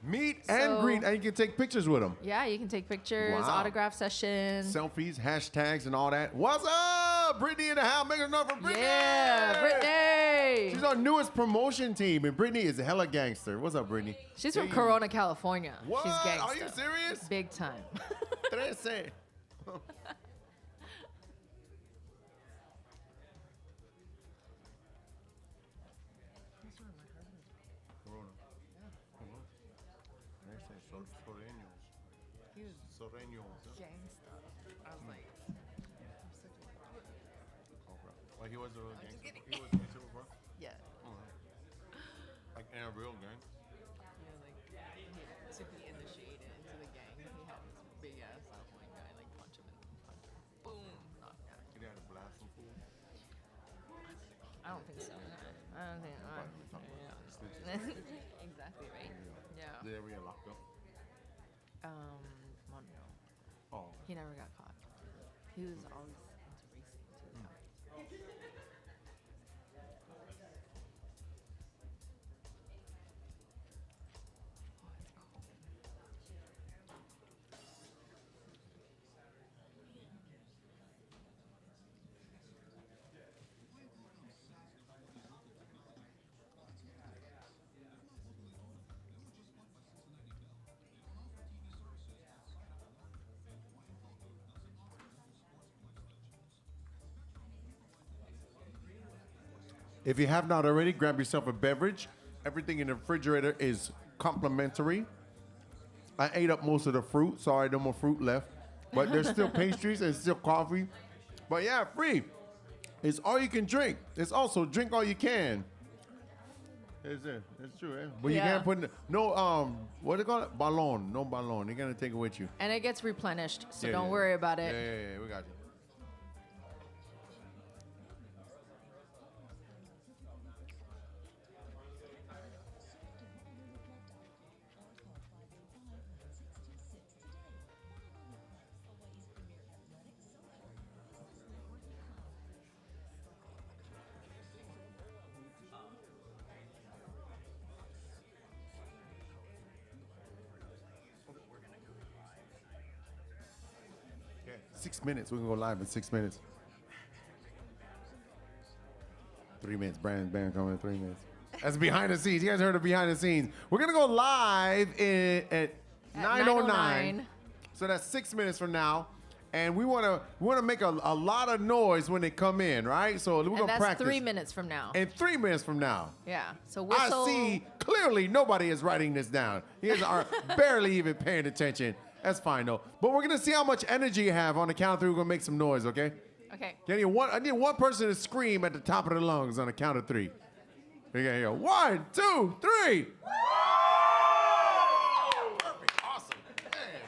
Meet and greet, and you can take pictures with them. Yeah, you can take pictures, Wow. autograph session. Selfies, hashtags, and all that. What's up? Brittany in the house. Make a note for Brittany. Yeah, Brittany. She's our newest promotion team, and Brittany is a hella gangster. What's up, Brittany? She's from Corona, California. What? She's gangster. Are you serious? Big time. Trece. Gangster. I was like, Like he was a real just gangster. kidding. He was a gangster, bro. yeah. Like in a real gang. To be initiated into the gang, he had this big ass outline guy like punch him and punch him. Boom, knocked out. He had to blast some fool. I don't think so. I don't think. Exactly right. Yeah. Did they ever get locked up? Monroe. Oh. He never got caught. He was always into racing too. If you have not already, grab yourself a beverage. Everything in the refrigerator is complimentary. I ate up most of the fruit. Sorry, no more fruit left. But there's still pastries and still coffee. But yeah, free. It's all you can drink. It's also drink all you can. It's true, eh? But you Yeah. can't put no what do they call it? Ballon. No ballon. You're gonna take it with you. And it gets replenished, so Yeah, don't yeah, worry yeah. about it. Yeah, we got you. Yeah, 6 minutes. We're gonna go live in 6 minutes. 3 minutes. Brand coming in 3 minutes. That's behind the scenes. You guys heard of behind the scenes. We're gonna go live at 9:09. So that's 6 minutes from now. And we wanna make a lot of noise when they come in, right? So we're And gonna that's practice. 3 minutes from now. And 3 minutes from now. Yeah. So I whistle. see clearly nobody is writing this down. You guys are barely even paying attention. That's fine though. But we're gonna see how much energy you have on the count of three. We're gonna make some noise, okay? Okay. I need one person to scream at the top of their lungs on the count of three. Okay, here. 1, 2, 3. Perfect. Awesome. Man.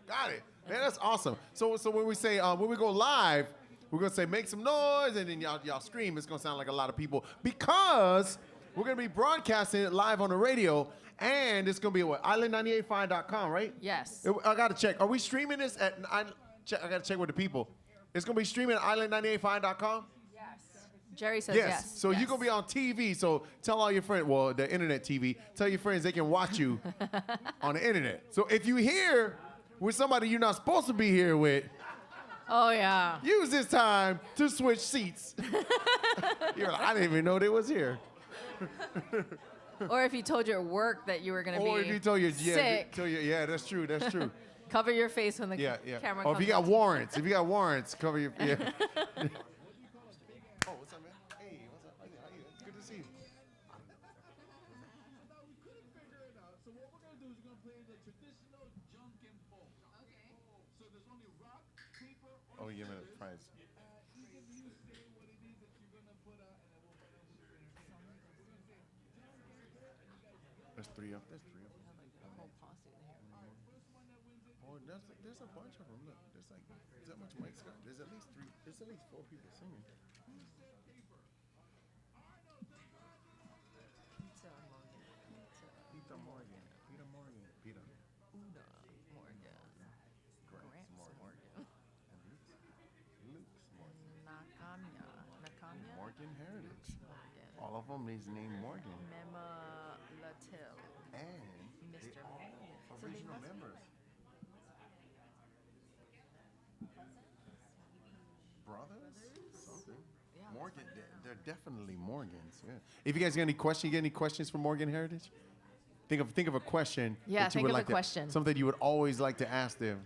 Got it. Man, that's awesome. So when we say when we go live, we're gonna say make some noise, and then y'all scream. It's gonna sound like a lot of people because we're gonna be broadcasting it live on the radio, and it's gonna be what island985.com, right? Yes. I gotta check. Are we streaming this at? I gotta check with the people. It's gonna be streaming at island985.com. Jerry says Yes. yes. So yes. you're gonna be on TV. So tell all your friends. Well, the internet TV. Tell your friends they can watch you on the internet. So if you here with somebody you're not supposed to be here with, Oh yeah. use this time to switch seats. You're like, I didn't even know they was here. Or if you told your work that you were gonna Or be if you told your sick, that's true. That's true. cover your face when the Yeah. camera Or comes. if you got warrants, cover your. Yeah. Oh, what's up, man? Hey, what's up? How you? It's good to see you. So what we're gonna do is we're gonna play the traditional junk and folk. Okay. So there's only rock, paper, or Oh, you give me the prize. you say what it is that you're gonna put out, and then we'll put it. There's three of them. Oh, there's a bunch of them. Look, there's like that much mic Scott. There's at least three. There's at least 4 people singing. Peter Morgan. Peter Morgan. Peter. Uda Morgan. Grant Morgan. And Luke's Morgan. Nakamia. Morgan Heritage. Morgan. All of them is named Morgan. Mema Latil. And they Mr. all Original members. Brothers? Something. Yeah, Morgan, they're definitely Morgans. Yeah. If you guys got any questions, you get any questions for Morgan Heritage? Think of a question. Yeah, that you think would of a like to- question. something you would always like to ask them.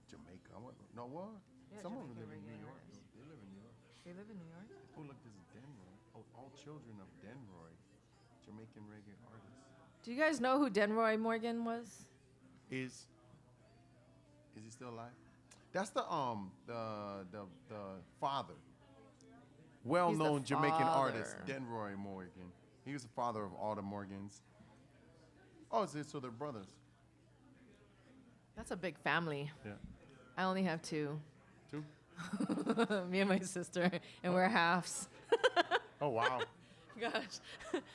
Jamaica. What? No, what? Yeah, Some of them Jamaican live in New reggae York. artists. They live in New York. They live in New York? Oh, look, this is Denroy. Oh, all children of Denroy. Jamaican reggae artists. Do you guys know who Denroy Morgan was? Is he still alive? That's the father. Well-known Jamaican artist, father. Denroy Morgan. He was the father of all the Morgans. Oh, so they're brothers. That's a big family. Yeah. I only have two. Two? Me and my sister, and we're halves. Oh, wow. Gosh.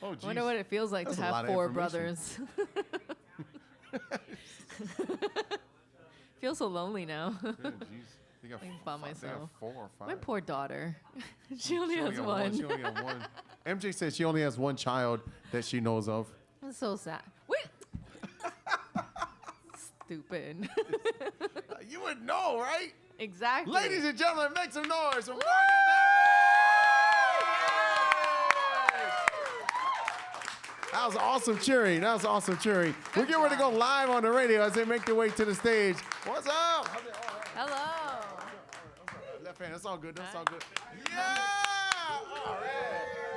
Oh, I geez. wonder what it feels like That's to a lot have of 4 information. brothers. Feel so lonely now. Yeah, jeez. They got Like by they got myself. 4 or 5. My poor daughter. she only has got one. She only got one. MJ says she only has one child that she knows of. That's so sad. Wait. Stupid. You would know, right? Exactly. Ladies and gentlemen, make some noise for Morgan. That was awesome cheering. That was awesome cheering. We're getting ready to go live on the radio as they make their way to the stage. What's up? Hello. Left hand. That's all good. That's all good. Yeah. All right.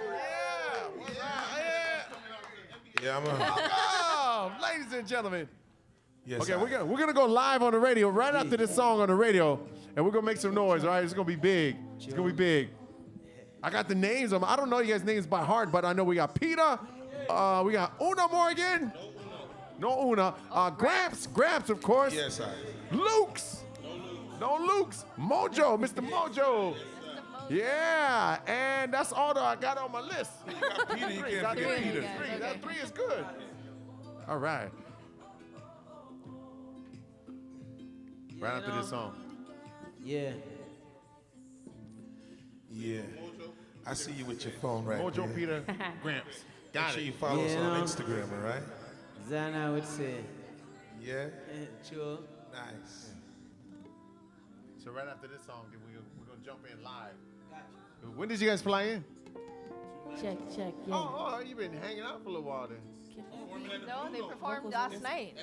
Yeah. What's up? Yeah. Yeah, I'm a. Welcome, ladies and gentlemen. Yes, Okay, I- we're gonna go live on the radio right after this song on the radio, and we're gonna make some noise. All right, it's gonna be big. It's gonna be big. I got the names. I don't know you guys' names by heart, but I know we got Peter. We got Una Morgan. No Una. Gramps, of course. Yes, I. Luke's. No Luke's. Mojo, Mr. Mojo. Yeah, and that's all that I got on my list. You got Peter, you can't Got forget three. Peter. Yeah, Three. okay. That 3 is good. All right. Right after this song. Yeah. Yeah. I see you with your phone right Mojo, there. Peter, Gramps. Make Got sure it. you follow us Yeah, on no. Instagram, all right? Then I would say, Yeah? sure. Nice. So right after this song, then we're gonna jump in live. When did you guys fly in? Check, yeah. Oh, you've been hanging out for a little while then. No, they performed last night.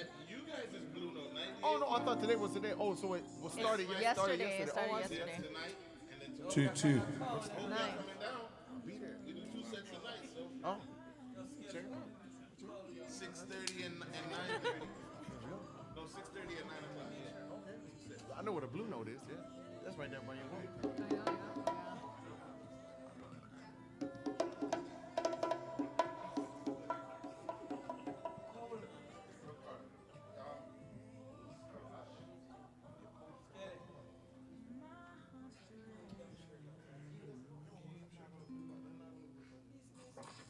Oh no, I thought today was today. Oh, so it was started yesterday. Yesterday. It started Oh, I see. yesterday. 2-2. Nice. Oh, 6:30 and 9. No, 6:30 and 9 o'clock. I know what a blue note is. Yeah, that's right there by your way.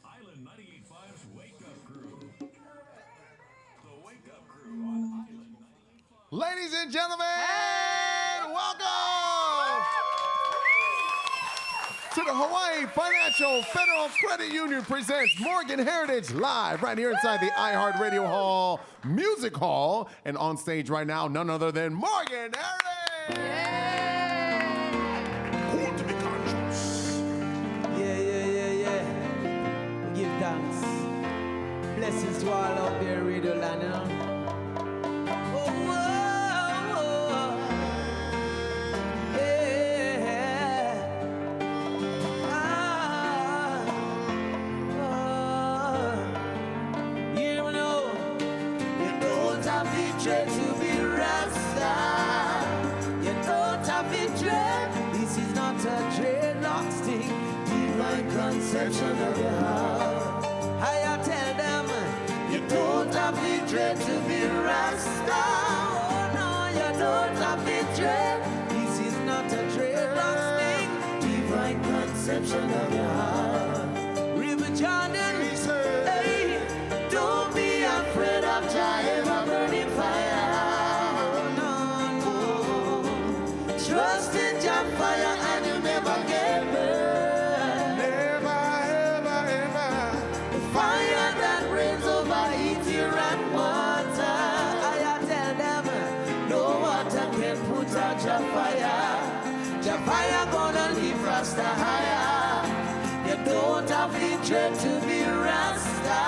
Island 98.5's Wake Up Crew. The Wake Up Crew on Island 98.5. Ladies and gentlemen, welcome to the Hawaii Financial Federal Credit Union presents Morgan Heritage live right here inside the iHeartRadio Hall Music Hall, and on stage right now, none other than Morgan Heritage. Cool to be conscious. Yeah. We give thanks. Blessings to all out there, Radio Land, you know. Conception of your heart. I tell them you don't have the dread to be Rasta. Oh no, you don't have the dread. This is not a dreadlocks thing. Divine conception of your heart. River Jordan, hey, don't be afraid of Jehovah burning fire. Oh no, trust in Jah fire and you never get burned. don't have to dread to be Rasta.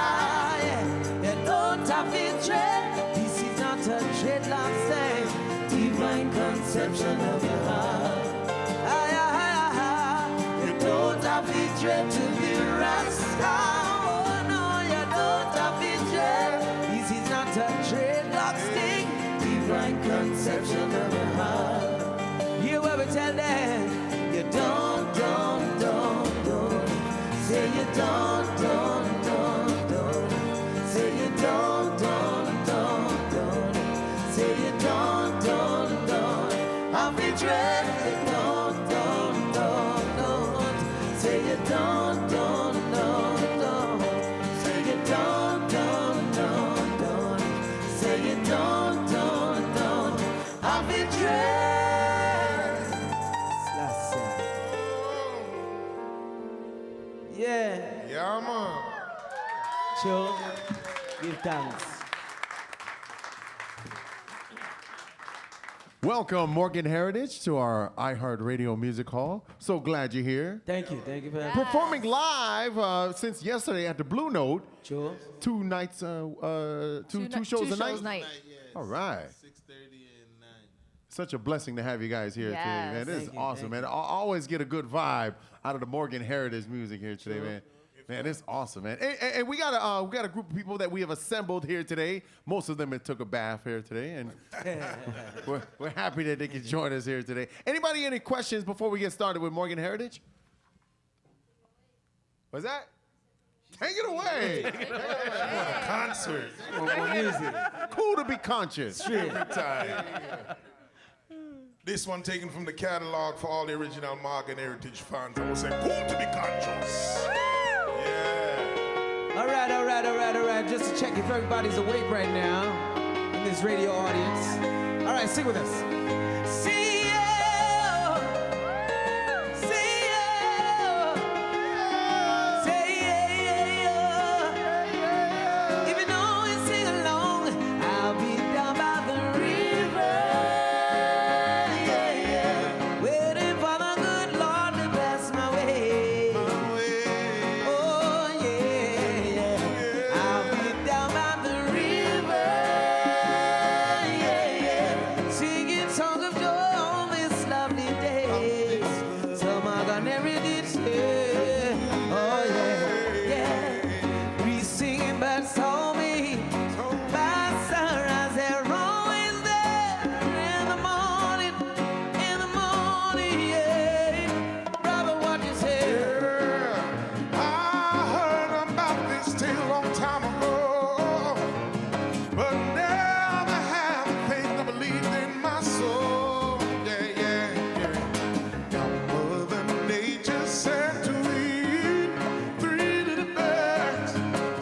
You don't have to dread. This is not a dreadlock thing. Divine conception of the heart. You don't have to dread to be Rasta. Oh no, you don't have to dread. This is not a dreadlock thing. Divine conception of the heart. Hear what we tell them. You don't. Say you don't. Say you don't. Say you don't. I'll be dread. Don't. Say you don't. Say you don't. Say you don't. I'll be dread. Yeah. Yeah, man. Sure. Give thanks. Welcome, Morgan Heritage, to our iHeartRadio Music Hall. So glad you're here. Thank you for that. Performing live since yesterday at the Blue Note. Sure. Two nights, two shows a night. night. All right. 6:30 and 9. Such a blessing to have you guys here today, man. Yes. This is Thank you, awesome, thank man. I always get a good vibe out of the Morgan Heritage music here today, man. Man, it's awesome, man. And we got a group of people that we have assembled here today. Most of them had took a bath here today, and we're happy that they could join us here today. Anybody any questions before we get started with Morgan Heritage? What's that? Take it away. Concert. Music. Cool to be conscious. Every time. This one taken from the catalog for all the original Morgan Heritage fans. I will say, cool to be conscious. Yeah. All right. Just to check if everybody's awake right now in this radio audience. All right, sing with us. See you. See you. Say yeah. If you know it, sing along. I'll be down by the river. Waiting for the good Lord to pass my way. Oh yeah. I'll be down by the river. Singing songs of joy on this lovely day. Some are gonna never say. Oh yeah. We singing birds told me. By sunrise they're always there in the morning, yeah. Brother, what you say? I heard about this tale a long time ago, but never had the faith I believed in my soul. Yeah. Now Mother Nature said to me, 3 little birds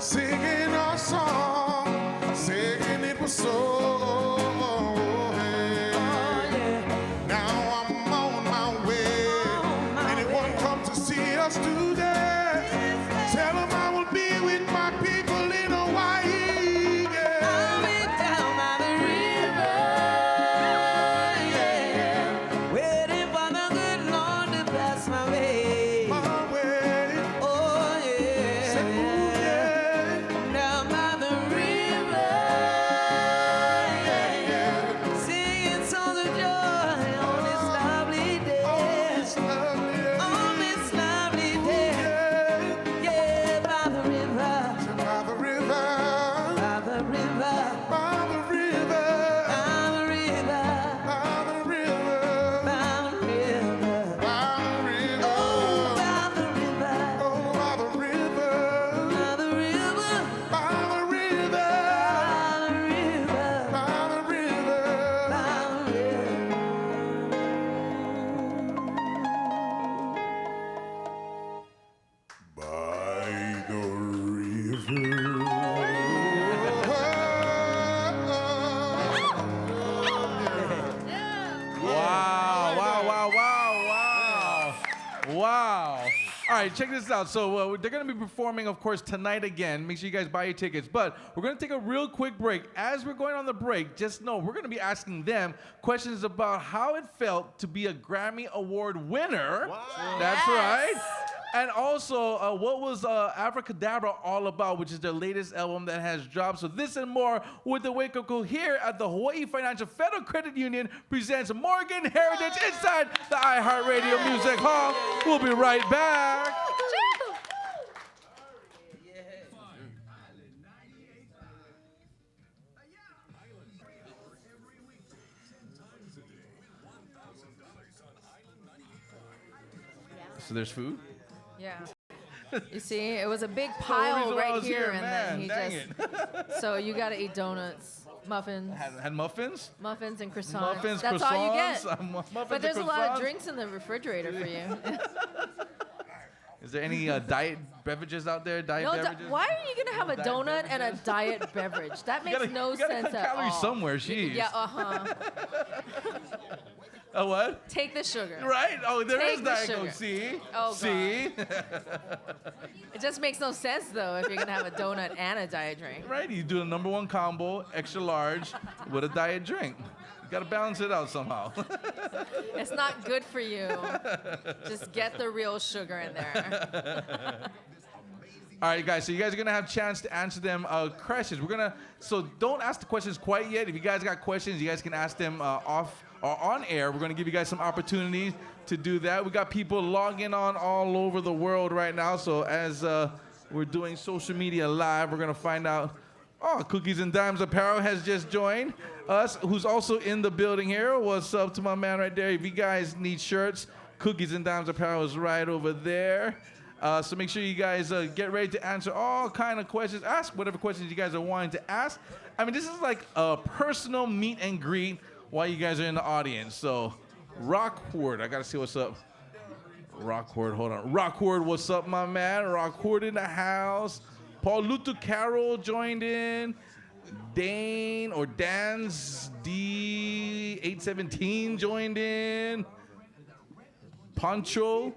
singing a song, saying it was so. Now I'm on my way. Anyone come to see us today? Tell them I will be with my people in Hawaii. I'll Yeah. be down by the river, yeah. Waiting for the good Lord to pass my way. My way. Oh yeah. Down by the river, yeah. Singing songs of joy on this lovely day. On this lovely day, yeah. By the river, By the river. by the river, By the river. by the river, By the river. by the river. By the river. Oh, by the river, Oh, by the river. by the river, By the river. by the river, By the river. by the By the river. Wow. All right, check this out. So they're going to be performing, of course, tonight again. Make sure you guys buy your tickets. But we're going to take a real quick break. As we're going on the break, just know we're going to be asking them questions about how it felt to be a Grammy Award winner. Wow. That's right. And also, what was Abracadabra all about, which is their latest album that has dropped. So this and more with the Wake Up Crew here at the Hawaii Financial Federal Credit Union presents Morgan Heritage inside the iHeartRadio Music Hall. We'll be right back. So there's food? Yeah. You see, it was a big reason pile why I right was here, here, and man, then he dang just. So you gotta eat donuts, muffins, Had muffins? muffins and croissants. Muffins, That's croissants. all you get. Muffins But there's and a lot of croissants. drinks in the refrigerator for you. Is there any diet beverages out there? Diet No, beverages? why are you gonna have a Diet donut and a diet beverage? That makes no you gotta sense cut at calories all. somewhere, jeez. Yeah, uh-huh. A what? Take the sugar. Right? Oh, there Take is the Diet sugar. Coke. See? Oh, See? It just makes no sense though if you're gonna have a donut and a diet drink. Right? You do the number one combo, extra large, with a diet drink. You gotta balance it out somehow. It's not good for you. Just get the real sugar in there. All right, guys. So you guys are gonna have a chance to answer them questions. So don't ask the questions quite yet. If you guys got questions, you guys can ask them off or on air. We're gonna give you guys some opportunities to do that. We got people logging on all over the world right now. So as we're doing social media live, we're gonna find out. Oh, Cookies and Dimes Apparel has just joined us, who's also in the building here. What's up to my man right there? If you guys need shirts, Cookies and Dimes Apparel is right over there. So make sure you guys get ready to answer all kind of questions. Ask whatever questions you guys are wanting to ask. I mean, this is like a personal meet and greet while you guys are in the audience. So, Rockwood, I gotta see what's up. Rockwood, hold on. Rockwood, what's up, my man? Rockwood in the house. Paul Lutu Carroll joined in. Dane or Dan's D817 joined in. Pancho.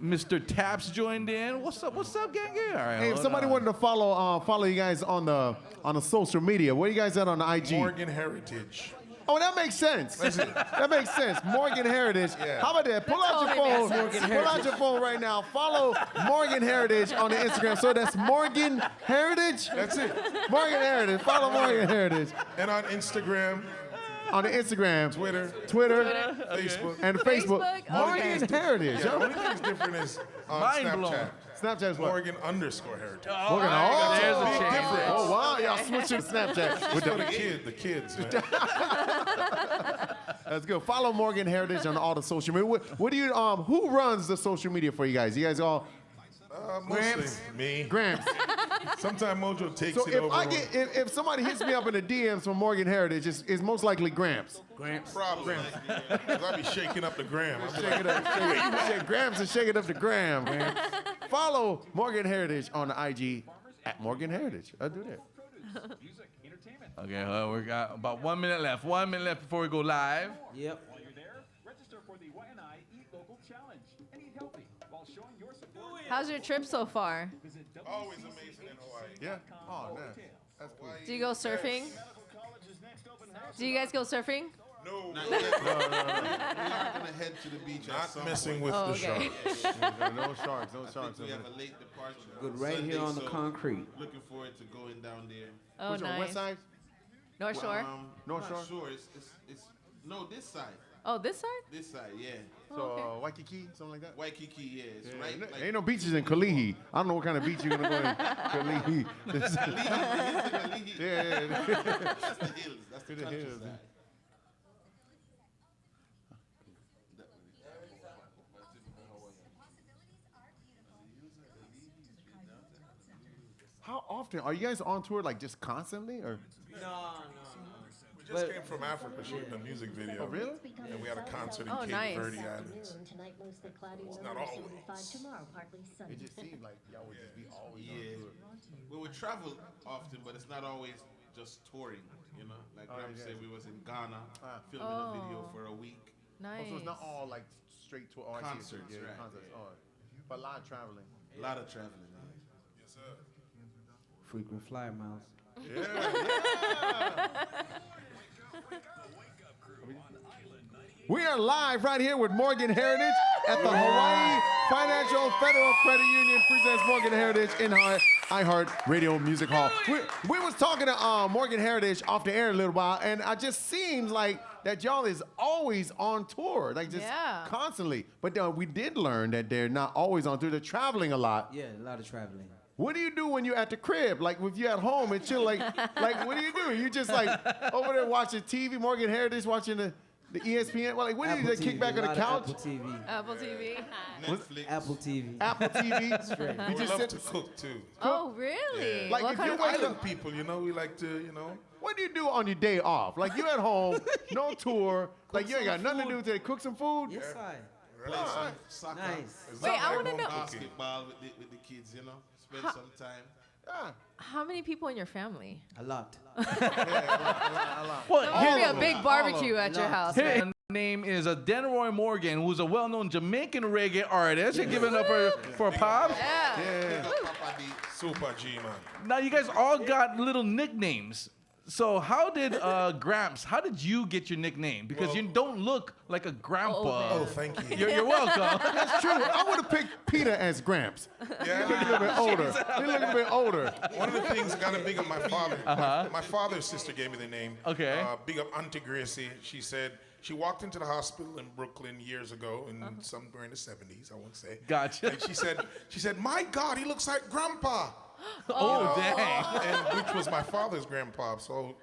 Mr. Taps joined in. What's up, gang? All right, Hey, if hold somebody on. wanted to follow you guys on the social media, where you guys at on the IG? Morgan Heritage. Oh, that makes sense. That makes sense. Morgan Heritage. Yeah. How about that? Pull out your totally phone. makes sense. Pull out your phone right now. Follow Morgan Heritage on the Instagram. So that's Morgan Heritage? That's it. Morgan Heritage. Follow Morgan Heritage And on Instagram, on the Instagram, Twitter, Facebook. and Facebook. Facebook, Morgan okay. Heritage. Yeah, the only thing's different is on Mind Snapchat. blown. Snapchat's what? Morgan_Heritage. Morgan. Oh, there's a Big change. difference. Oh, wow. Y'all switching Snapchat. With the kids, man. That's good. Follow Morgan Heritage on all the social media. What do you who runs the social media for you guys? You guys all Mostly me. Gramps. Sometimes Mojo takes So it if over. I get if somebody hits me up in the DMs from Morgan Heritage, it's most likely Gramps. Probably. 'Cause I be shaking up the gram. I be Shake like, it up. Shake Gramps and shake it up to Gram, man. Follow Morgan Heritage on the IG at Morgan Heritage. I'll do that. Okay, we got about 1 minute left. 1 minute left before we go live. Yep. While you're there, register for the YNI Eat Local Challenge and eat healthy while showing your support. How's your trip so far? always amazing in Hawaii. Yeah. Oh, man. That's cool. Do you go surfing? Do you guys go surfing? No, We are gonna head to the beach. at not some messing point. with Oh, the okay. sharks. No sharks. No sharks. We have a late departure. Good on right Sunday, here on the so concrete. Looking forward to going down there. Oh, Which one, nice. West side? North Shore? North I'm Shore? not sure. It's no this side. Oh, this side? This side, yeah. So okay. Waikiki, something like that. Waikiki, yeah. It's right. Ain't Like, ain't no beaches in Kalihi. I don't know what kind of beach you're gonna go in Kalihi. That's the Yeah. hills. That's the To the hills. countryside. How often are you guys on tour? Like just constantly, or? We just came from Africa shooting a music video. Oh, really? And we had a concert in Oh, Cape nice. Verde Islands. Tonight mostly cloudy, It's low not near always. 75. Tomorrow partly sunny. It just seemed like y'all would just be always Yeah. on tour. Well, we travel often, but it's not always just touring, you know? Like Oh, Graham yeah. said, we was in Ghana filming a video Oh. for a week. Nice. Oh, so it's not all like straight tour. Oh, I see. Concerts, Yeah, right, concerts. yeah. Oh, but a lot of traveling. A lot of traveling, man. Yes, sir. Frequent flyer miles. We are live right here with Morgan Heritage at the Hawaii Financial Federal Credit Union presents Morgan Heritage in iHeart Radio Music Hall. We was talking to Morgan Heritage off the air a little while, and I just seems like that y'all is always on tour, like just constantly. But we did learn that they're not always on tour. They're traveling a lot. Yeah, a lot of traveling. What do you do when you're at the crib? Like if you're at home and chill, like what do you do? You just like over there watching TV, Morgan Heritage watching the ESPN? Well, like what do you do? Like, kick back on the couch? Apple TV. Apple TV. Netflix. Apple TV. Apple TV. Straight. We love to cook too. Oh, really? Yeah. Like What if kind you of wake food? up, People, you know, we like to, you know. what do you do on your day off? Like you at home, no tour, like you ain't got nothing to do today. Cook some food? Yes, I. Play some soccer. Nice. Wait, I want to know. Basketball with the kids, you know. Spend some time. Yeah. How many people in your family? A lot. Well, There would be a big barbecue at your Lot. house. his name is Denroy Morgan, who's a well-known Jamaican reggae artist. You're giving up for a pop. Yeah. Papa D. Super G, man. Now you guys all got little nicknames. So how did Gramps? How did you get your nickname? Because you don't look like a grandpa. Oh, thank you. You're welcome. That's true. I would have picked Peter as Gramps. Yeah. He look a little bit older. He look a bit older. One of the things got to big up my father. My father's sister gave me the name. Okay. Big up Auntie Gracie. She said she walked into the hospital in Brooklyn years ago, somewhere in the 70s, I won't say. Gotcha. And she said, my God, he looks like Grandpa. Oh, dang. And which was my father's grandpa. So,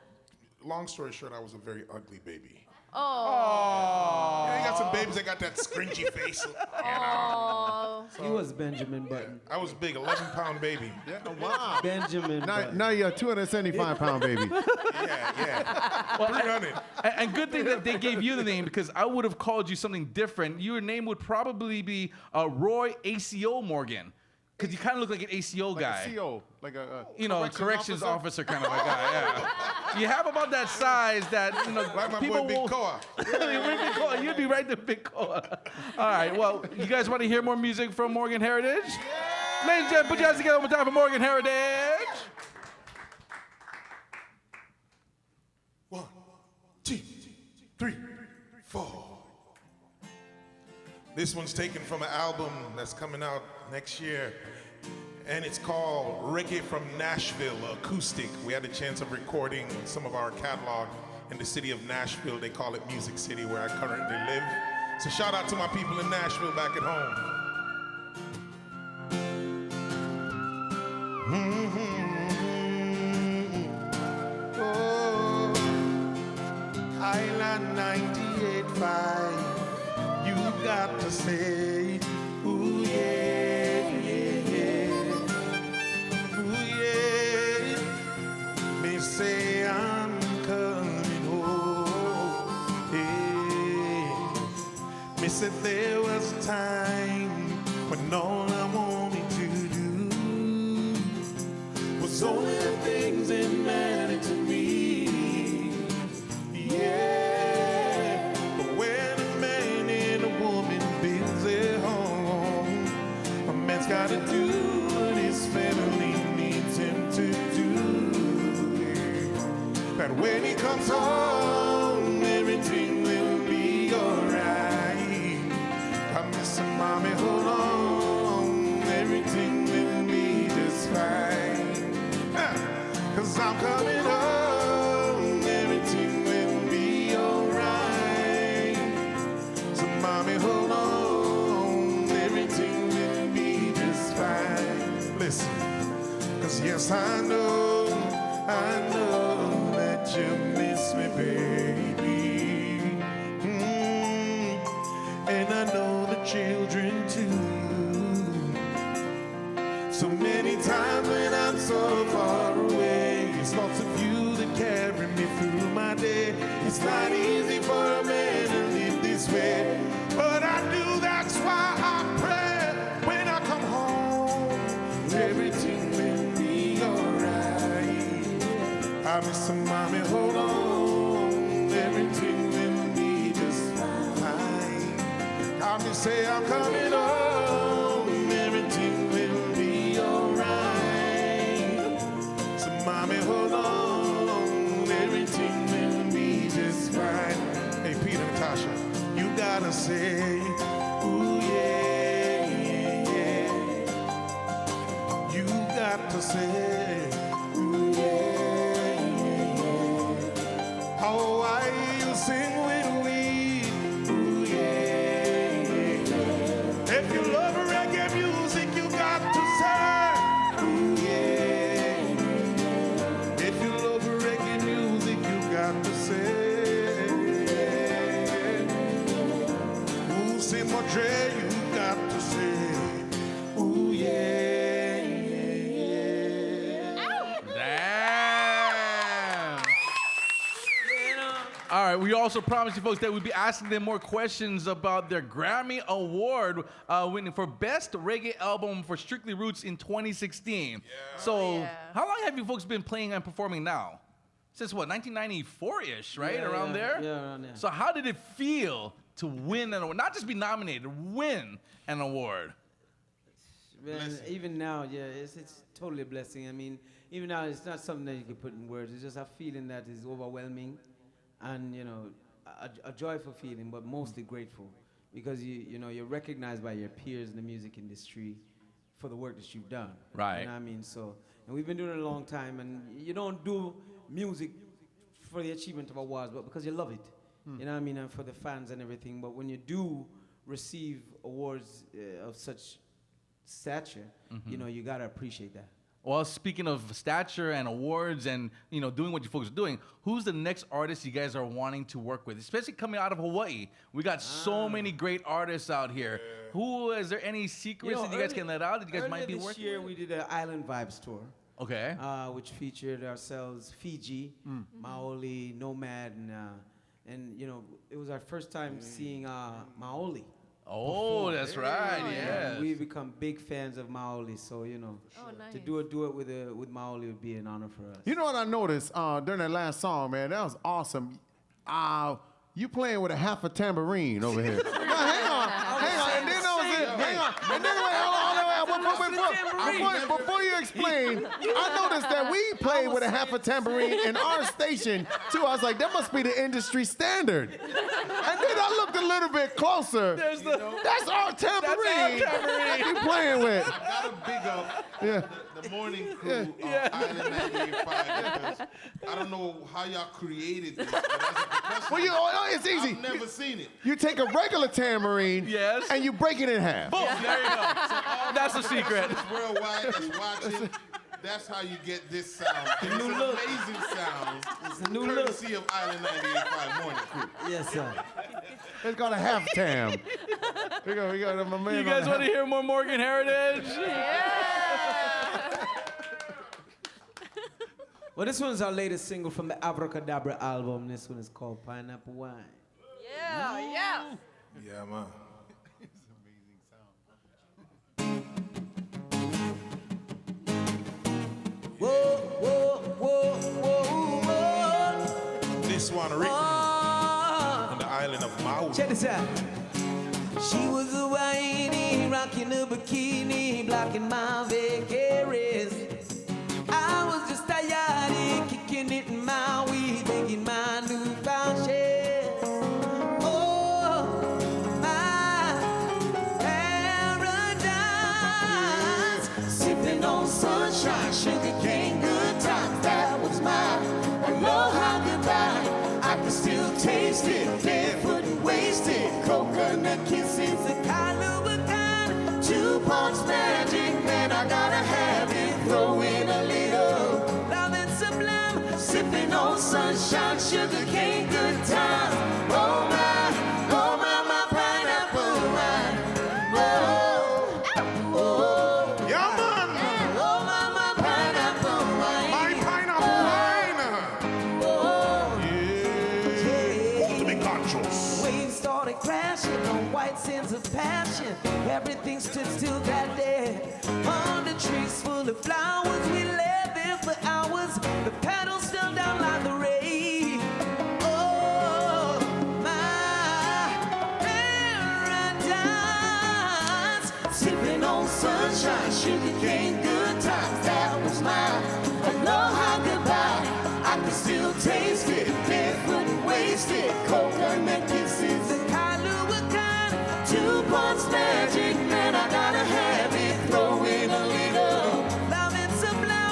long story short, I was a very ugly baby. Oh. You know, you got some babies that got that scrunchy face. Oh. He was Benjamin Button. I was big, 11-pound baby. Yeah, wow. Benjamin Button. Now you're a 275-pound baby. Yeah. 300. And good thing that they gave you the name, because I would have called you something different. Your name would probably be Roy ACO Morgan, because you kind of look like an ACO guy. Like a CO, like a Corrections officer kind of a guy. Yeah. You have about that size that Like my people boy Big will. Koa. You'd be right there, Big Koa. All right. Well, you guys want to hear more music from Morgan Heritage? Yeah. Ladies and gentlemen, put your hands together one more time for Morgan Heritage. 1, 2, 3, 4. This one's taken from an album that's coming out next year, and it's called Reggae from Nashville, acoustic. We had a chance of recording some of our catalog in the city of Nashville. They call it Music City, where I currently live. So shout out to my people in Nashville back at home. Oh, Island 98.5, you got to say, ooh yeah, yeah, yeah, ooh yeah. Me say I'm coming home. Yeah. Me said there was a time when all I wanted to do was only the things that mattered to me. Yeah, but when a man and a woman builds their home, a man's gotta do what his family needs him to do. That when he comes home, everything will be alright. I miss some mommy, hold on, everything will be just fine. 'Cause I'm coming home, everything will be alright. So mommy, hold on, everything will be just fine. Listen, 'cause yes, I know that you miss me, baby. And I know the children too. So many times when I'm so far away, it's thoughts of you that carry me through my day. It's not easy for a man to live this way, but I do, that's why I pray when I come home, everything will be alright. I miss some mommy, hold on, everything will be just fine. I miss say I'm coming home, everything will be alright. So mommy, hold on, everything will be just fine. Hey, Peter, Natasha, you gotta say, ooh yeah, yeah, yeah. say, ooh, yeah, yeah, yeah. Oh, why you sing with we? Ooh, yeah, yeah, yeah. If you love reggae music, you got to say, ooh, yeah, yeah, yeah. If you love reggae music, you got to say, ooh, say more Dre, you got to say, ooh, yeah. Damn. All right, we also promised you folks that we'd be asking them more questions about their Grammy Award winning for Best Reggae Album for Strictly Roots in 2016. So, how long have you folks been playing and performing now? Since what, 1994-ish, right? Around there? Yeah, around there. So how did it feel to win an award? Not just be nominated, win an award. Man, even now, yeah, it's totally a blessing. I mean, even now, it's not something that you can put in words. It's just a feeling that is overwhelming, and you know, a joyful feeling, but mostly grateful because you know you're recognized by your peers in the music industry for the work that you've done. Right. You know what I mean? So, and we've been doing it a long time, and you don't do music for the achievement of awards, but because you love it. You know what I mean? And for the fans and everything. But when you do receive awards of such stature, you know, you gotta appreciate that. Well, speaking of stature and awards and, you know, doing what you folks are doing, who's the next artist you guys are wanting to work with? Especially coming out of Hawaii. We got so many great artists out here. Who, is there any secrets that you guys can let out that you guys might be working This year we did an Island Vibes tour. Okay. Which featured ourselves, Fiji, Maoli, Nomad, and you know, it was our first time seeing Maoli. Oh, that's right, yes. We've become big fans of Maoli, so you know, to do a duet with Maoli would be an honor for us. You know what I noticed during that last song, man? That was awesome. You playing with a half a tambourine over here. No, hang on. And then I was hang on. And then before you explain, I noticed that we played with a half a tambourine in our station too. I was like, that must be the industry standard. And then I looked a little bit closer. That's our tambourine. That you playing with. I gotta big up the morning crew of Island 98.5 because I don't know how y'all created this. But as a professional, Well, it's easy. I've never seen it. You take a regular tambourine and you break it in half. Boom, there you go. That's the secret. Worldwide that's watching. That's how you get this sound. It's an amazing sound. It's a new courtesy of Island 98.5 Morning Crew. Yes, sir. It's called a half tam. We got my man. You guys want to hear more Morgan Heritage? Well, this one's our latest single from the Abracadabra album. This one is called Pineapple Wine. Yeah. Yeah, man. Whoa, whoa, whoa, whoa, whoa. This one written on the island of Maui. Check this out. She was a whitey, rocking a bikini, blocking my vacaries. I was just a yachty, kicking it in Maui, making my newfound share. Oh, my paradise, sipping on sunshine, sugar cane, good times. That was my aloha goodbye. I can still taste it, barefoot and wasted. Coconut kisses, the kind of a kind. 2 parts magic, man, I gotta have it. Throw in a little love and sublime. Sipping on sunshine, sugar cane, good times. Oh my, my pineapple wine. Oh, Yeah, man. oh my pineapple wine. My pineapple wine. Yeah. To be conscious. Waves started crashing on white sands of passion. Everything stood still that day. Under trees full of flowers, we lay there for hours. The petals fell down like the rain. Oh, my paradise. Sipping on sunshine, sugar cane, good times. That was my aloha goodbye. I can still taste it, barefoot and wasted. Coconut kisses, the kind of a kind. 2 parts magic, man, I gotta have it. Throw in a little love and sublime.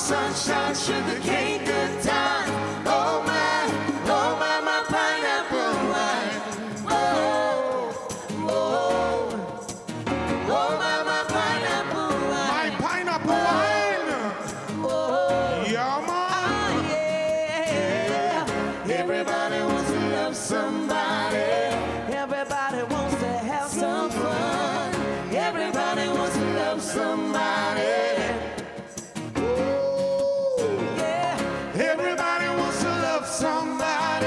sunshine, sugar cane, good time. Oh my, my pineapple wine. Oh, my pineapple wine. My pineapple wine. Yeah, man. Yeah. Everybody wants to love somebody. Everybody wants to have some fun. Everybody wants to love somebody. Everybody wants to love somebody.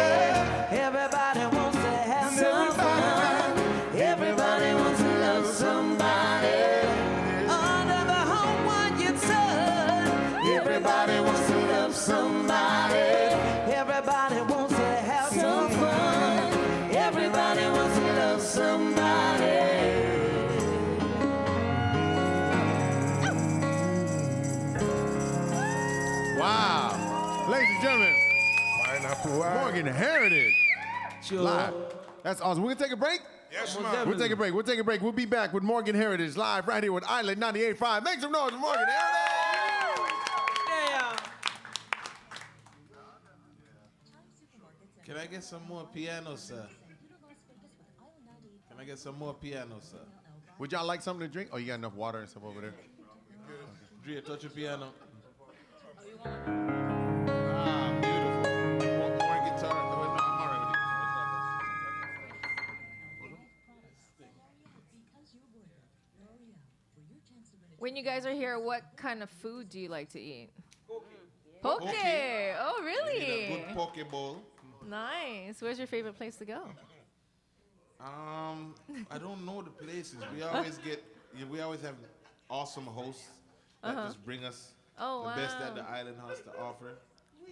Everybody wants to have some fun. Everybody wants to love somebody. Under the Hawaiian sun. Everybody wants to love somebody. Everybody wants to have some fun. Everybody wants to love somebody. Wow. Ladies and gentlemen, Pineapple wine. Morgan Heritage. Sure. Live. That's awesome. We're going to take a break? Yes, man. We'll take a break. We'll be back with Morgan Heritage live right here with Island 98.5. Make some noise for Morgan Heritage. Can I get some more piano, sir? Can I get some more piano, sir? Would y'all like something to drink? Oh, you got enough water and stuff over there? Drea, touch your piano. Oh, Beautiful. More guitar. No, I'm all right When you guys are here, what kind of food do you like to eat? Poke. Oh, with it. Need a really? good poke bowl. Nice. Where's your favorite place to go? I don't know the places. We always have awesome hosts that just bring us Oh, the best that wow. the island has to offer.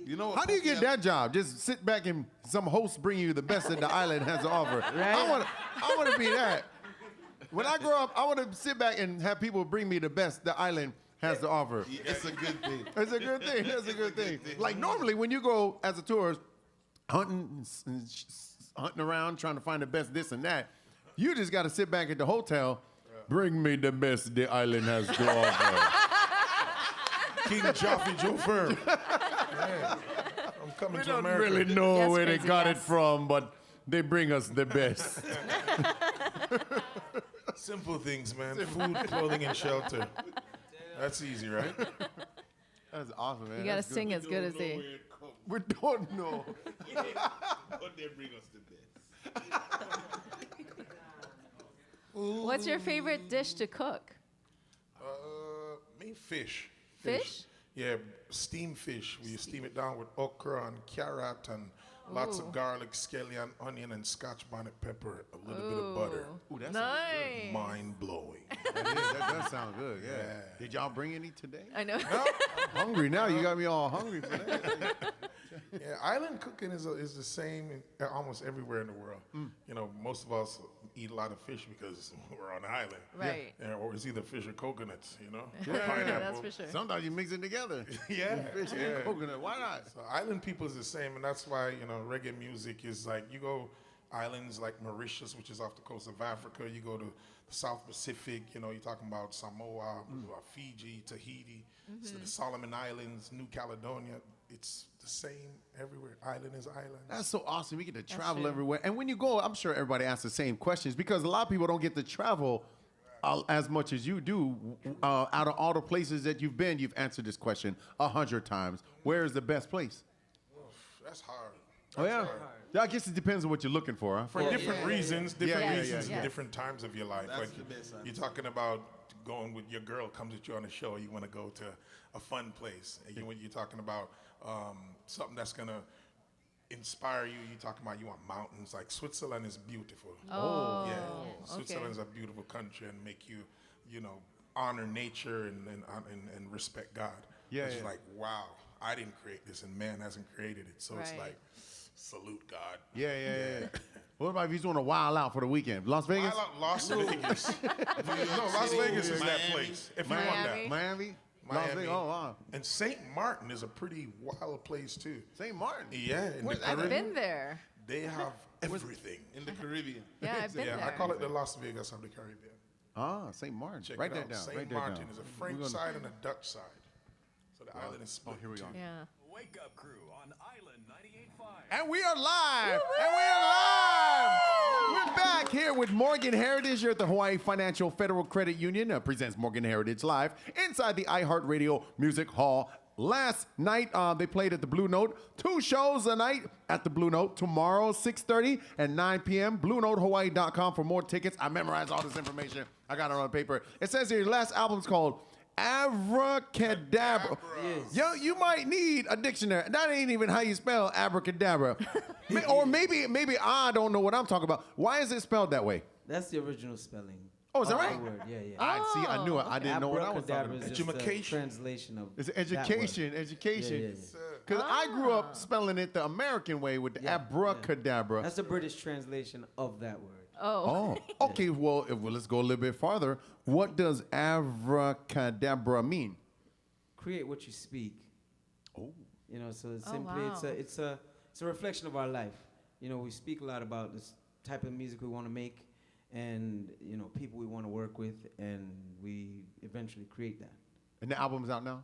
You know what How do you Poke get that job? Just sit back and some host bring you the best that the island has to offer. I want to be that. When I grow up, I want to sit back and have people bring me the best the island has to offer. It's a good thing. It's a good thing. That's a good thing. Like normally when you go as a tourist, hunting around trying to find the best this and that, you just got to sit back at the hotel. Bring me the best the island has to offer. King Jaffe Joe Firm. Yeah. I'm coming We to don't America. really know Yes, where they crazy, got yes. it from, but they bring us the best. Simple things, man. Food, clothing, and shelter. That's easy, right? That's awesome, man. You gotta That's good. sing as good as they. We don't know. But they bring us the best. What's your favorite dish to cook? Me, fish. Fish? Yeah, steamed fish. We steam it down with okra and carrot and lots of garlic, scallion, onion, and scotch bonnet pepper, a little bit of butter. Ooh, that sounds Nice. Mind blowing. good. That does sound good, yeah. Did y'all bring any today? I know. I'm hungry now. You got me all hungry for that. Yeah, island cooking is the same in almost everywhere in the world. You know, most of us eat a lot of fish because we're on the island. Right. Yeah, or it's either fish or coconuts, you know? That's for sure. Sometimes you mix it together. Yeah, Fish and coconut. Why not? So island people is the same, and that's why, you know, reggae music is like, you go islands like Mauritius, which is off the coast of Africa. You go to the South Pacific, you know, you're talking about Samoa, Fiji, Tahiti, so the Solomon Islands, New Caledonia. It's the same everywhere. Island is island. That's so awesome. We get to travel true. everywhere. And when you go, I'm sure everybody asks the same questions because a lot of people don't get to travel as much as you do. Out of all the places that you've been, you've answered this question 100 times. Where is the best place? That's hard. Oh, yeah? Yeah, I guess it depends on what you're looking for, huh? For different reasons, different yeah, reasons, yeah. in different times of your life. That's Like the best answer. you're talking about going with your girl comes with you on a show. You want to go to a fun place. And you're talking about something that's gonna inspire you. You're talking about you want mountains. Like Switzerland is beautiful. Oh, Yeah, okay. Switzerland's a beautiful country and make you, you know, honor nature and respect God. Yeah, It's yeah. like, wow, I didn't create this and man hasn't created it. So it's Right. like, salute God. Yeah. What about if you just want to wild out for the weekend? Las Vegas? Wild out Las Vegas. No, Las Vegas is that Miami. place. If you want that. Miami? Las Miami. Vegas? Oh, wow. And St. Martin is a pretty wild place too. St. Martin? Yeah, in the I've Caribbean, been there. they have everything. In the Caribbean. Yeah, I've been Yeah, there. I call it the Las Vegas of the Caribbean. Ah, St. Martin. Check Write it that out. down. St. Write that Martin down. is a We're French gonna- side and a Dutch side. So the island is split. Here we go. Yeah. Wake Up Crew on Island 98.5. And we are live. And we are live. We're back here with Morgan Heritage here at the Hawaii Financial Federal Credit Union. Presents Morgan Heritage Live inside the iHeartRadio Music Hall. Last night, they played at the Blue Note. 2 shows a night at the Blue Note. Tomorrow, 6:30 and 9 p.m. BlueNoteHawaii.com for more tickets. I memorized all this information. I got it on paper. It says here, your last album's called Abracadabra. Yes. Yo, you might need a dictionary. That ain't even how you spell abracadabra. Or maybe I don't know what I'm talking about. Why is it spelled that way? That's the original spelling. Oh, is that of right? the word. Yeah, yeah. See, I knew it. I didn't know what I was talking Abracadabra about. is just a Education. translation of It's that education, word. education. Yeah, yeah, Because I grew up spelling it the American way with the Yeah, abracadabra. That's the British translation of that word. Oh. Oh, okay. Well, let's go a little bit farther. What does abracadabra mean? Create what you speak. Oh. You know, so it's Oh, simply wow. it's a reflection of our life. You know, we speak a lot about this type of music we want to make, and you know, people we want to work with, and we eventually create that. And the album's out now?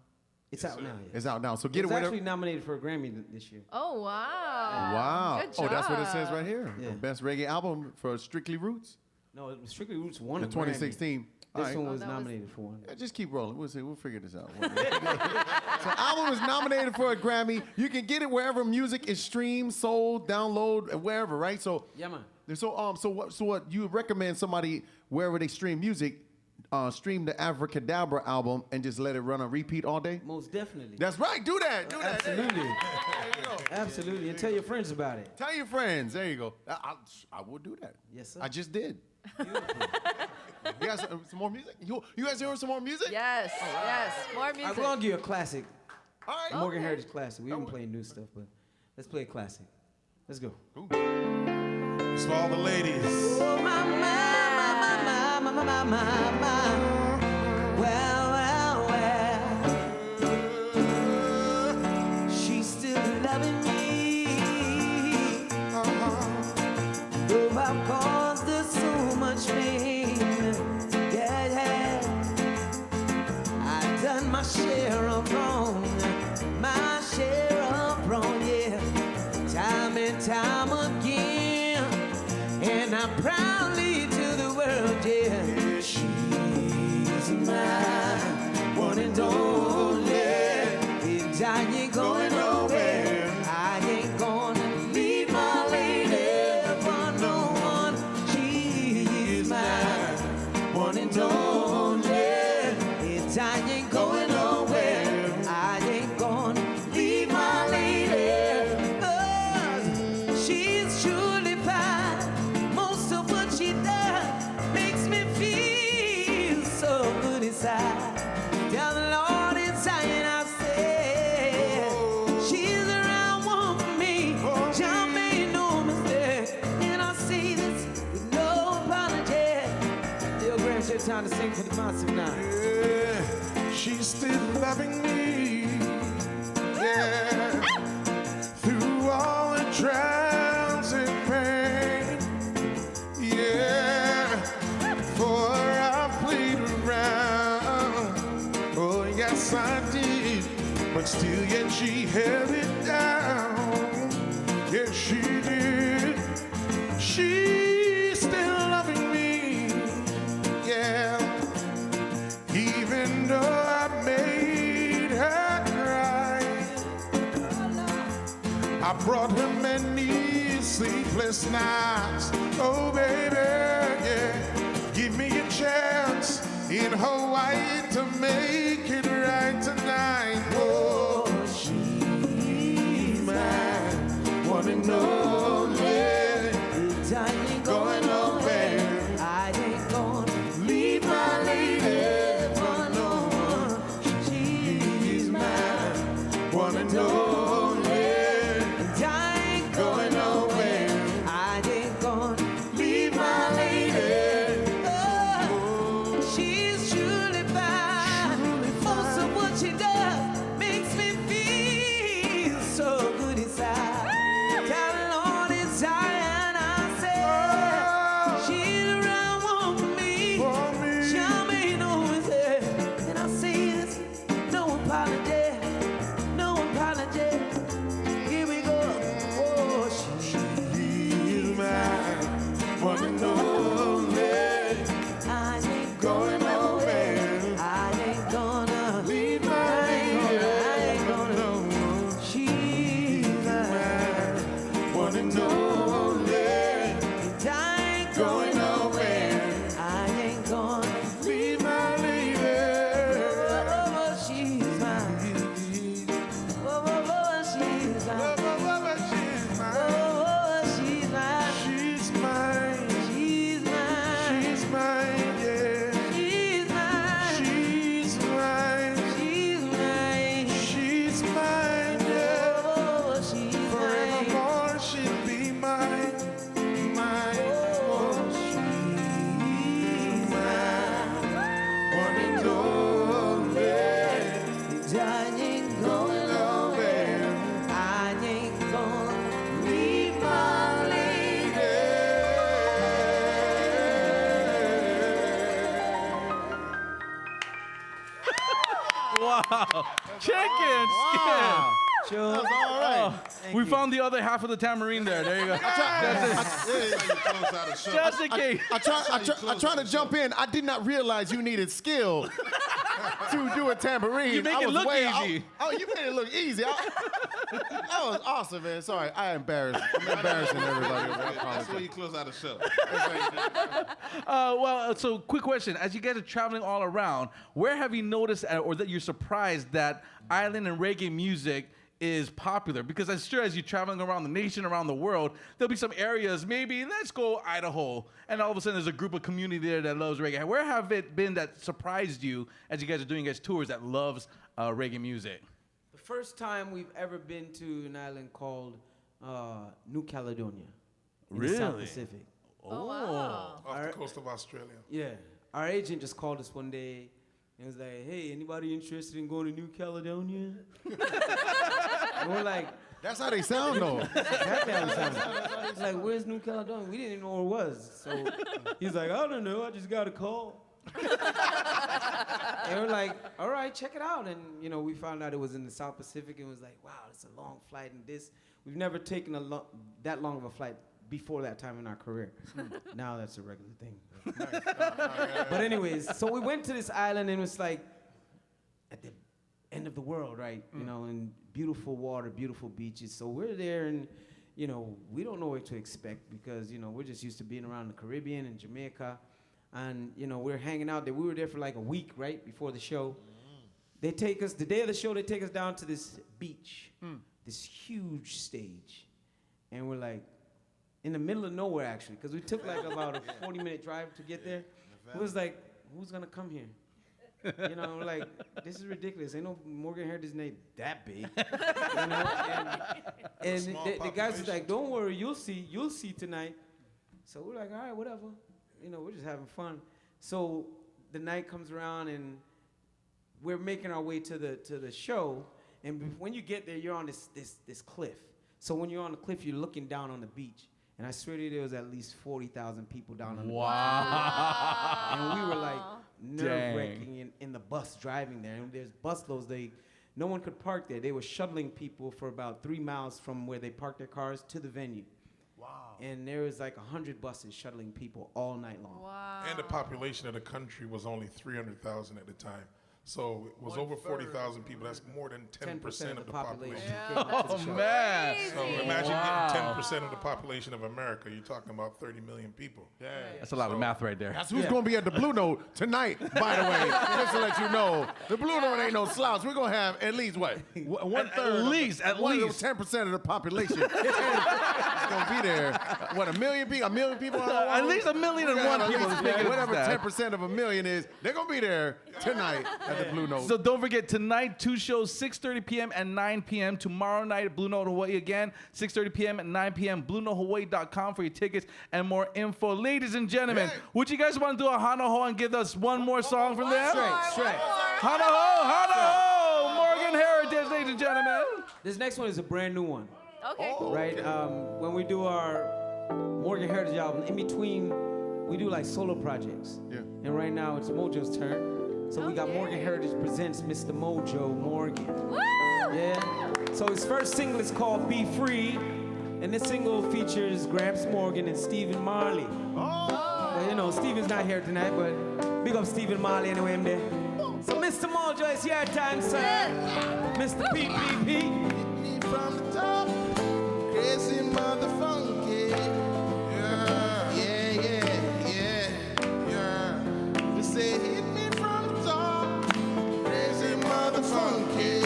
It's out now. Yeah. It's out now. So It get was it wherever. actually nominated for a Grammy this year. Oh, wow. Wow. Good Oh, that's what it says job. right here. Yeah. Best reggae album for Strictly Roots No, it was Strictly Roots won in a Grammy. 2016. All This right. one was that was- nominated for one. Yeah, just keep rolling. We'll see. We'll figure this out. So album is nominated for a Grammy. You can get it wherever music is streamed, sold, download, and wherever, right? So Yeah, man. so what you would recommend somebody wherever they stream music, stream the Abracadabra album and just let it run on repeat all day? Most definitely. That's right. Do that. Do that. Absolutely. There you go. Absolutely. And tell your friends about it. Tell your friends. There you go. I will do that. Yes, sir. I just did. You guys, some more music? You guys hearing some more music? Yes. Yes. More I'm music. going to give you a classic. All right. Morgan Heritage classic. We've been playing new stuff, but let's play a classic. Let's go. It's for all the ladies. Oh, my. Well. She's still loving me. Though I've caused her so much pain. Yeah. I've done my share of wrong. My share of wrong, yeah. Time and time again. And I'm proudly to the world, yeah. She's mine, one and only. And I ain't going nowhere. I ain't gonna leave my lady for no one. She is mine, one and only. And I ain't going nowhere. I ain't gonna leave my lady. 'Cause she's truly fine. Most of what she does makes me feel so good inside. Tell the Lord inside and I say, she's the right one for me. John made no mistake. And I say this with no apology. Lil Graham, it's time to sing for the massive now. Yeah, she's still loving me. Yeah, through all the trials and pain. Yeah, for I played around. Oh, yes, I did. But still, yet she held it down. Yes, she did. She's still loving me. Yeah. Even though I made her cry, I brought her many sleepless nights. Oh, baby, yeah. Give me a chance in Hawaii to make it right tonight. Oh, she's mine, one and only. I ain't going nowhere. I ain't gonna leave my lady for no one. She's mine, One and only. and I ain't going nowhere. I ain't gonna leave my lady. Oh, she's truly fine. Most of what she does makes me feel so good inside. Tell the Lord morning only. I ain't going nowhere. I ain't gonna leave my lady. Wow. Chicken skin. Sure. That's all right. We found the other half of the tambourine there. There you go. Just in case. I tried to jump in. I did not realize you needed skill to do a tambourine. You make I it was look way easy. Oh, you made it look easy. That was awesome, man. Sorry, I embarrassed. I'm embarrassing everybody. That's where you close out a show. Well, so quick question. As you guys are traveling all around, where have you noticed or that you're surprised that island and reggae music is popular? Because I'm sure as you're traveling around the nation, around the world, there'll be some areas, maybe, let's go Idaho, and all of a sudden there's a group of community there that loves reggae. Where have it been that surprised you as you guys are doing guys tours that loves reggae music? The first time we've ever been to an island called New Caledonia. In the South Really? Pacific. Oh, wow. Off the coast of Australia. Yeah. Our agent just called us one day and was like, hey, anybody interested in going to New Caledonia? And we're like, that's how they sound, though. exactly how it sounds. It's like, where's New Caledonia? We didn't even know where it was. So he's like, I don't know, I just got a call. And we're like, all right, check it out. And, you know, we found out it was in the South Pacific and was like, wow, it's a long flight and this. We've never taken that long of a flight before that time in our career. Now that's a regular thing. But anyways, so we went to this island and it was like at the end of the world, right? You know, and beautiful water, beautiful beaches. So we're there and, you know, we don't know what to expect because, you know, we're just used to being around the Caribbean and Jamaica. And, you know, we're hanging out there. We were there for like a week, right, before the show. They take us, the day of the show, they take us down to this beach, this huge stage. And we're like, in the middle of nowhere, actually, because we took like about a 40-minute drive to get there. It was like, who's going to come here? You know, like, this is ridiculous. Ain't no Morgan Heritage ain't that big. You know? And the guys was like, don't worry, you'll see tonight. So we're like, all right, whatever. You know, we're just having fun. So the night comes around and we're making our way to the show. And when you get there, you're on this cliff. So when you're on the cliff, you're looking down on the beach. And I swear to you, there was at least 40,000 people down on the beach. Wow. And we were like nerve-wracking in the bus driving there. And there's bus loads. No one could park there. They were shuttling people for about 3 miles from where they parked their cars to the venue. Wow. And there was like 100 buses shuttling people all night long. Wow. And the population of the country was only 300,000 at the time. So it was over 40,000 people. That's more than 10% of the population. Oh, man. So imagine getting 10% of the population of America. You're talking about 30 million people. Yeah. That's a lot of math right there. That's who's going to be at the Blue Note tonight, by the way, just to let you know. The Blue Note ain't no slouch. We're going to have at least, what, one-third? At least. 10% of the population. It's going to be there. What, a million people? At least 1,000,001 people. Whatever 10% of a million is, they're going to be there tonight at the Blue Note. So don't forget, tonight, 2 shows, 6:30 p.m. and 9 p.m. Tomorrow night at Blue Note Hawaii again, 6:30 p.m. and 9 p.m. BlueNoteHawaii.com for your tickets and more info. Ladies and gentlemen, would you guys want to do a Hana Ho and give us one more song from them? Straight. Hana Ho! Morgan Heritage, ladies and gentlemen. This next one is a brand new one. Okay. Right? When we do our Morgan Heritage album, in between, we do like solo projects. Yeah. And right now, it's Mojo's turn. So we got Morgan Heritage presents Mr. Mojo Morgan. Woo! Yeah. So his first single is called Be Free. And this single features Gramps Morgan and Stephen Marley. Well, you know, Stephen's not here tonight, but big up Stephen Marley anyway, I'm there. So Mr. Mojo, it's your time, sir. Mr. PPP. Hit me from the top, crazy motherfunky. Yeah. You say hit me from the top, crazy motherfunky.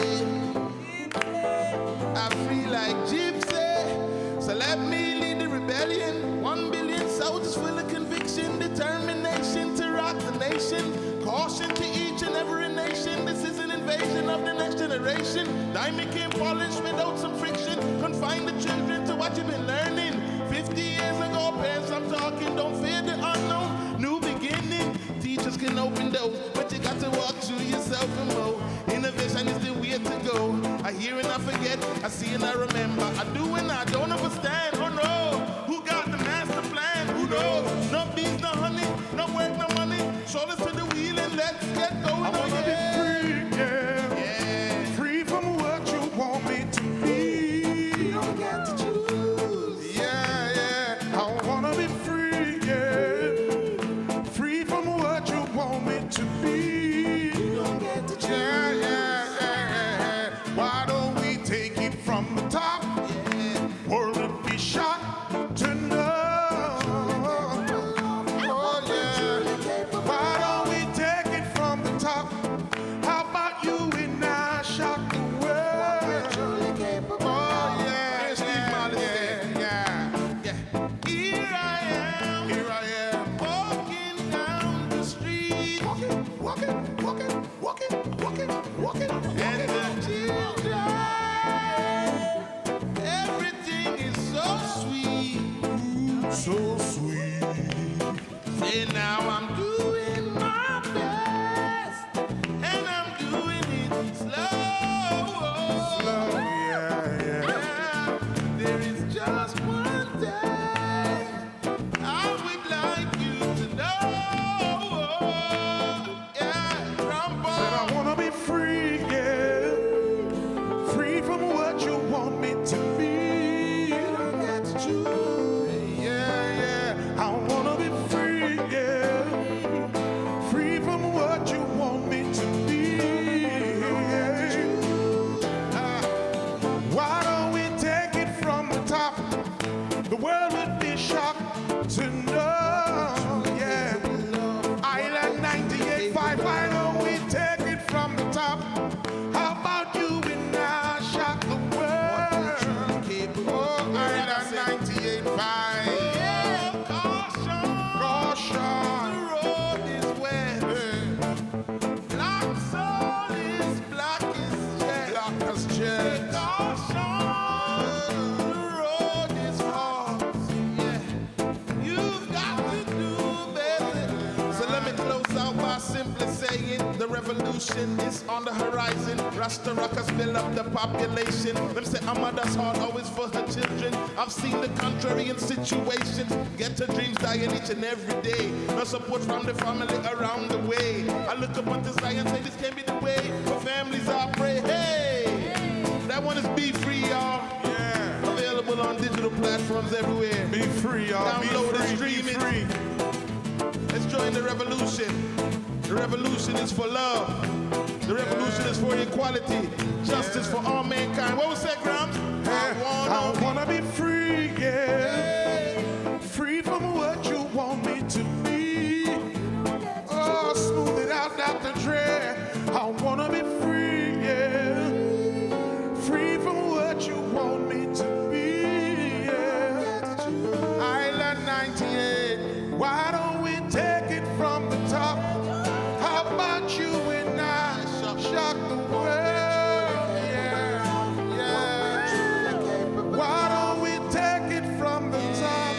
I feel like gypsy, so let me lead the rebellion. 1 billion soldiers full of conviction, determination to rock the nation. Caution to each and every nation, this is an invasion of the next generation. Diamond can't polish without some friction. Confine the children to what you've been learning. 50 years ago, parents, I'm talking, don't fear the unknown. New beginning, teachers can open doors. but you got to walk through yourself and more. Innovation is the way to go. I hear and I forget, I see and I remember. I do and I don't understand. Oh no, who got the master plan? Who knows? No beans, no honey, no work, no money. Shoulders to the wheel and let's get going. I wanna be free, yeah. Free from what you want me to be. You don't get to choose. Yeah, yeah. I wanna be free, yeah. Free from what you want me to be. You don't get to choose. Yeah, yeah, yeah. Why don't we take it from the top? Yeah. World would be shocked to know. Oh, yeah. Why don't we take it from the top? How about you and I shock the world? Oh, yeah, Steve Marley yeah, said. yeah. Yeah. Here I am. Here I am. Walking down the street. Walking. And the children, everything is so sweet. So sweet. Say now I'm doing my best, and I'm doing it slow. Yeah. There is just one thing I would like you to know. Yeah, Said I wanna be free, yeah. Free from what you want me to be. you don't get to choose. Yeah. I wanna be free, yeah. Free from what you want me to be. Why don't we take it from the top? The world would be shocked to know, yeah. Island 98.5, why don't we take it from the top? How about you and I shock the world? Oh, Island 98.5. Yeah, caution. Caution. The road is wet. Black soul is black as jet. Black as jet. Caution. The road is hard. Yeah. You've got to do better. So let me close out by simply saying the revolution is on the horizon. Rasta rockers fill up the population. Them say a mother's heart always for her children. I've seen the contrarian situations. Get her dreams dying each and every day. No support from the family around the way. I look up onto Zion, say this can't be the way. For families I pray, hey. That one is Be Free, y'all. Yeah. Available on digital platforms everywhere. Be free, y'all. Download Be and free. stream Be it. free. Let's join the revolution. The revolution is for love. The revolution is for equality. Justice for all mankind. What was that, Grams? I wanna be free, yeah. Free from what you want me to be. Oh, smooth it out, Dr. Dre. I wanna be free, yeah. Free from what you want me to be, yeah. Island 98, why don't we take it from the top? How about you and I shock the world, yeah. Why don't we take it from the top?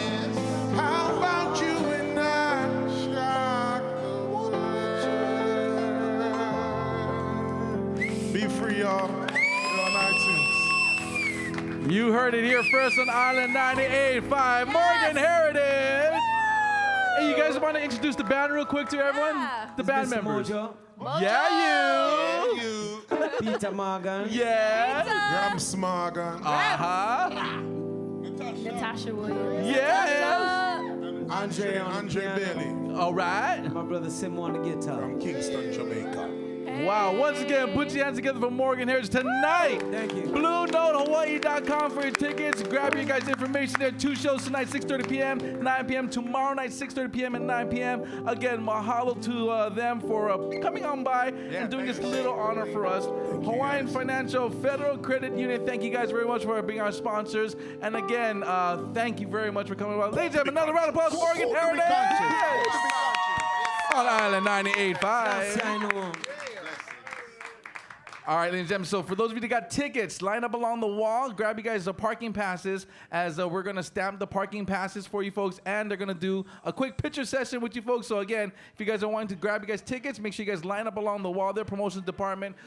How about you and I shock the world? Be free, y'all. You're on iTunes. You heard it here first on Island 98.5, Morgan Heritage. Hey, you guys want to introduce the band real quick to everyone? Yeah. The band members. Mojo, Yeah, you. Peter Morgan, Yeah. Grams Morgan. Uh-huh. Natasha Williams. Yeah. Andre on the Andre piano, Bailey All right. my brother Sim on the guitar. from Kingston, Jamaica. Wow. Once again, put your hands together for Morgan Heritage tonight. Thank you. BlueNoteHawaii.com for your tickets. Grab your guys' information there. 2 shows tonight, 6:30 p.m., 9 p.m. Tomorrow night, 6:30 p.m. and 9 p.m. Again, mahalo to them for coming on by and doing this little honor for us. Hawaiian Financial Federal Credit Union, thank you guys very much for being our sponsors. And again, thank you very much for coming by. Ladies and gentlemen, another round of applause for Morgan Heritage on Island 98.5. That's I know. All right, ladies and gentlemen. So for those of you that got tickets, line up along the wall. Grab you guys the parking passes as we're going to stamp the parking passes for you folks. And they're going to do a quick picture session with you folks. So again, if you guys are wanting to grab you guys tickets, make sure you guys line up along the wall. Their promotions department